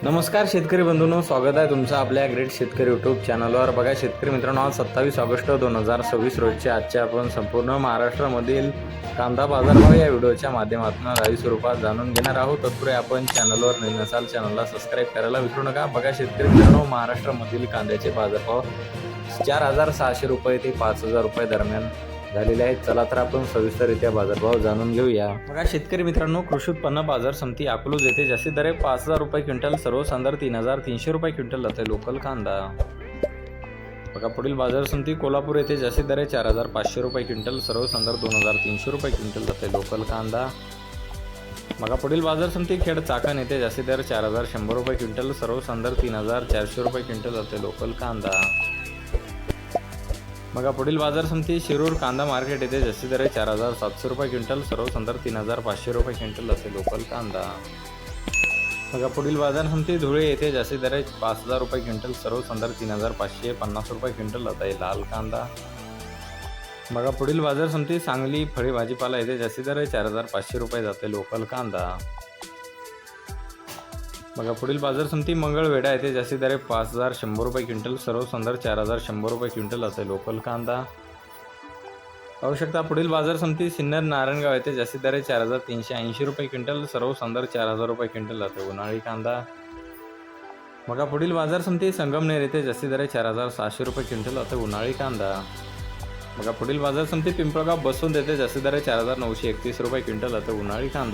नमस्कार शेतकरी बंधूंनो, स्वागत आहे तुमचं आपल्या ग्रेट शेतकरी यूट्यूब चॅनलवर। बघा शेतकरी मित्रांनो, आज 27 ऑगस्ट 2026 रोजचे आजचे आपण संपूर्ण महाराष्ट्रामधील कांदा बाजारभाव या व्हिडिओच्या माध्यमातून लाईव्ह स्वरूपात जाणून घेणार आहोत। तत्पूर्वी आपण चॅनलवर नवीन असाल चॅनलला सबस्क्राईब करायला विसरू नका। बघा शेतकरी मित्रांनो, महाराष्ट्रामधील कांद्याचे बाजारभाव 4,600 रुपये ते 5,000 रुपये दरम्यान झालेले आहेत। चला तर आपण सविस्तररित्या बाजारभाव जाणून घेऊया। बघा शेतकरी मित्रांनो, कृषी उत्पन्न बाजार समिती अकलूज येथे जास्तीत दर 5,000 रुपये क्विंटल, सर्वसाधारण 3,300 रुपये क्विंटल जाते लोकल कांदा। बघा पुढील बाजार समिती कोल्हापूर येथे जास्तीत दर 4,500 रुपये क्विंटल, सर्वसाधारण 2,300 रुपये क्विंटल जाते लोकल कांदा। बघा पुढील बाजार समिती खेड चाकण येथे जास्तीत दर 4,100 रुपये क्विंटल, सर्वसाधारण 3,400 रुपये क्विंटल जाते लोकल कांदा। बघा पुढील बाजार समिती शिरूर कांदा मार्केट येथे जास्तीत दर 4,700 रुपये क्विंटल, सर्वसाधारण 3,500 रुपये क्विंटल असे लोकल कांदा। बघा पुढील बाजार समिती धुळे येथे जास्तीत दर 5,000 रुपये क्विंटल, सर्वसाधारण 3,550 रुपये क्विंटल जाते लाल कांदा। बघा पुढील बाजार समिती सांगली फळे भाजीपाला येथे जास्तीत दर 4,500 रुपये जाते लोकल कांदा। बघा पुढील बाजार समिती मंगळवेढा येथे जास्तीत दर 5,100 रुपये क्विंटल, सर्वसाधारण 4,100 रुपये क्विंटल असे लोकल कांदा। पाहू शकता पुढील बाजार समिती सिन्नर नारायणगाव येथे जास्तीत दर 4,380 रुपये क्विंटल, सर्वसाधारण 4,000 रुपये क्विंटल जाते उन्हाळी कांदा। बघा पुढील बाजार समिती संगमनेर येथे जास्तीत दर 4,600 रुपये क्विंटल जाते उन्हाळी कांदा। बघा पुढील बाजार समिती पिंपळगाव बसवंत येथे जास्तीत दर 4,931 रुपये क्विंटल जाते उन्हाळी कांदा।